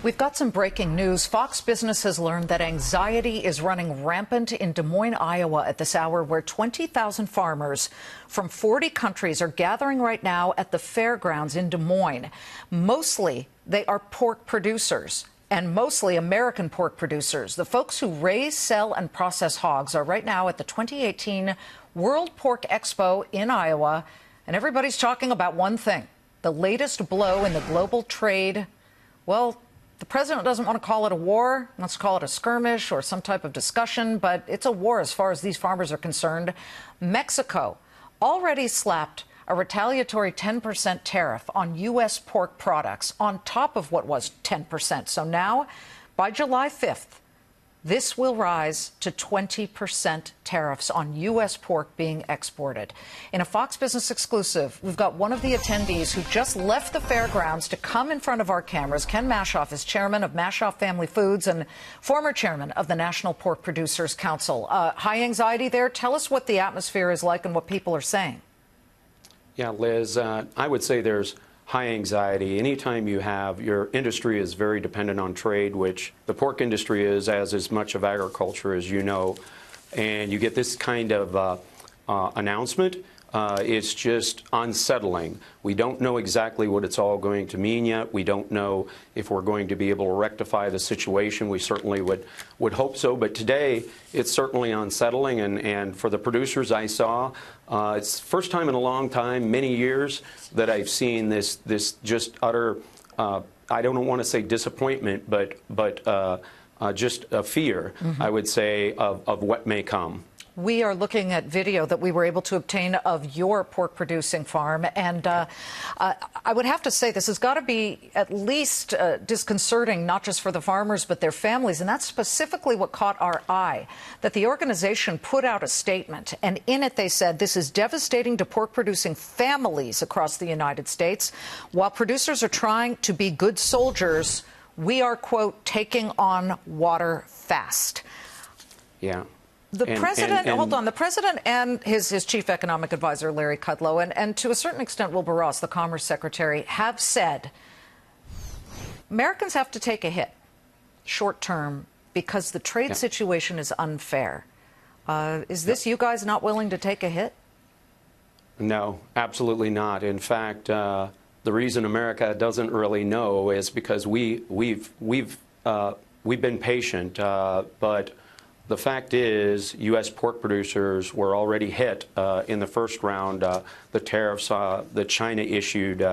We've got some breaking news. Fox Business has learned that anxiety is running rampant in Des Moines, Iowa at this hour, where 20,000 farmers from 40 countries are gathering right now at the fairgrounds in Des Moines. Mostly they are pork producers, and mostly American pork producers. The folks who raise, sell, and process hogs are right now at the 2018 World Pork Expo in Iowa, and everybody's talking about one thing: the latest blow in the global trade. Well, the president doesn't want to call it a war, wants to call it a skirmish or some type of discussion, but it's a war as far as these farmers are concerned. Mexico already slapped a retaliatory 10% tariff on U.S. pork products on top of what was 10%. So now, by July 5th, this will rise to 20% tariffs on U.S. pork being exported. In a Fox Business exclusive, we've got one of the attendees who just left the fairgrounds to come in front of our cameras. Ken Maschhoff is chairman of Maschhoff Family Foods and former chairman of the National Pork Producers Council. High anxiety there. Tell us what the atmosphere is like and what people are saying. Yeah, Liz, I would say there's high anxiety. Anytime you have, your industry is very dependent on trade, which the pork industry is, as much of agriculture as you know, and you get this kind of announcement, it's just unsettling. We don't know exactly what it's all going to mean yet. We don't know if we're going to be able to rectify the situation. We certainly would hope so, but today it's certainly unsettling, and for the producers I saw, it's the first time in a long time, many years, that I've seen this just utter, I don't want to say disappointment, but just a fear, I would say, of what may come. We are looking at video that we were able to obtain of your pork-producing farm, and I would have to say this has got to be at least disconcerting, not just for the farmers, but their families, and that's specifically what caught our eye, that the organization put out a statement, and in it they said this is devastating to pork-producing families across the United States. While producers are trying to be good soldiers, we are, quote, taking on water fast. Yeah. The president, hold on, the president and his chief economic advisor, Larry Kudlow, and to a certain extent, Wilbur Ross, the Commerce Secretary, have said Americans have to take a hit short term because the trade situation is unfair. Is this you guys not willing to take a hit? No, absolutely not. In fact, the reason America doesn't really know is because we've been patient, but the fact is, U.S. pork producers were already hit in the first round. The tariffs that China issued,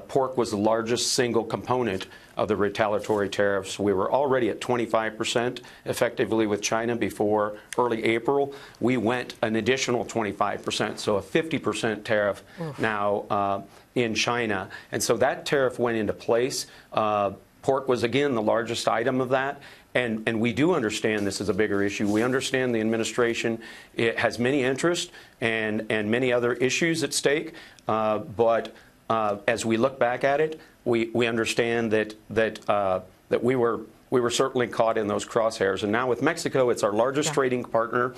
pork was the largest single component of the retaliatory tariffs. We were already at 25% effectively with China before early April. We went an additional 25%, so a 50% tariff now in China. And so that tariff went into place. Pork was, again, the largest item of that. And we do understand this is a bigger issue. We understand the administration has many interests and many other issues at stake. But as we look back at it, we understand that we were certainly caught in those crosshairs. And now with Mexico, it's our largest trading partner.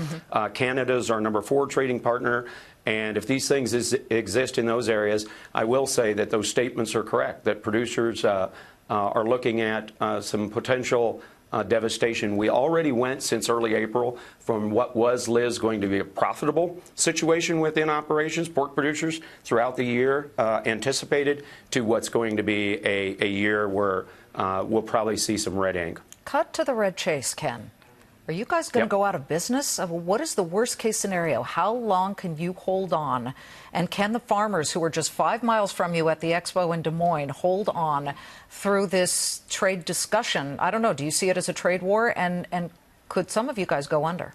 Canada is our #4 trading partner. And if these things exist in those areas, I will say that those statements are correct, that producers are looking at some potential devastation. We already went since early April from what was, Liz, going to be a profitable situation within operations, pork producers throughout the year, anticipated, to what's going to be a year where we'll probably see some red ink. Cut to the red chase, Ken. Are you guys going to go out of business? What is the worst case scenario? How long can you hold on? And can the farmers who are just 5 miles from you at the expo in Des Moines hold on through this trade discussion? I don't know. Do you see it as a trade war? And could some of you guys go under?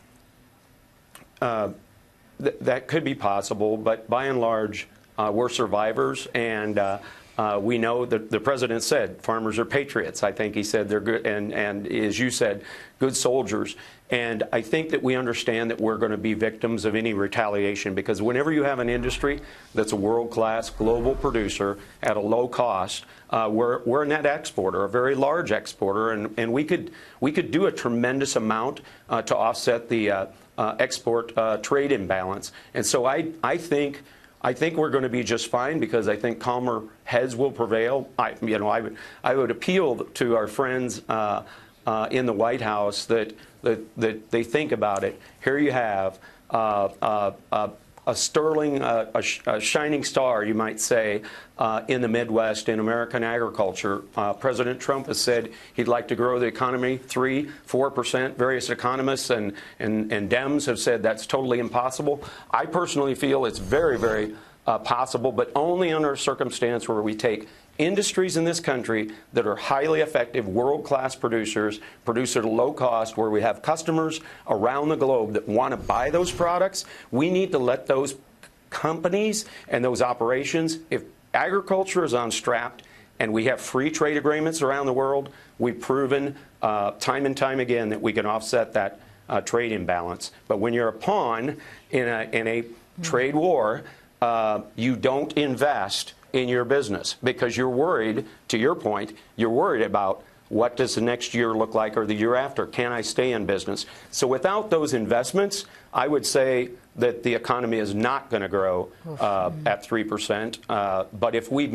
That could be possible. But by and large, we're survivors. And we know that the president said farmers are patriots. I think he said they're good, and as you said, good soldiers. And I think that we understand that we're going to be victims of any retaliation, because whenever you have an industry that's a world-class global producer at a low cost, we're a net exporter, a very large exporter, and we could do a tremendous amount to offset the export trade imbalance. And so I think I think we're going to be just fine because I think calmer heads will prevail. I would appeal to our friends in the White House that they think about it. Here you have a sterling, a shining star, you might say, in the Midwest in American agriculture. President Trump has said he'd like to grow the economy 3-4%. Various economists and Dems have said that's totally impossible. I personally feel it's very, very possible, but only under a circumstance where we take industries in this country that are highly effective, world-class producers, produce at a low cost, where we have customers around the globe that want to buy those products. We need to let those companies and those operations, if agriculture is unstrapped and we have free trade agreements around the world, we've proven time and time again that we can offset that trade imbalance. But when you're a pawn in a trade war, you don't invest in your business because you're worried, to your point, you're worried about what does the next year look like or the year after. Can I stay in business? So without those investments, I would say that the economy is not going to grow at 3%. But if we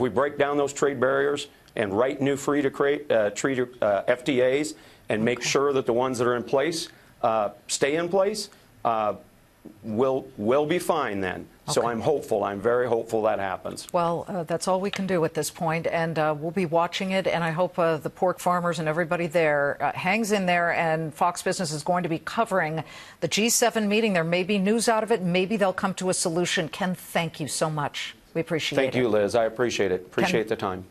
break down those trade barriers and write new free to trade FTAs and make sure that the ones that are in place stay in place, we'll be fine then. Okay. So I'm hopeful. I'm very hopeful that happens. Well, that's all we can do at this point, and we'll be watching it, and I hope the pork farmers and everybody there hangs in there, and Fox Business is going to be covering the G7 meeting. There may be news out of it. Maybe they'll come to a solution. Ken, thank you so much. We appreciate it. Thank you, Liz. I appreciate it. Appreciate the time.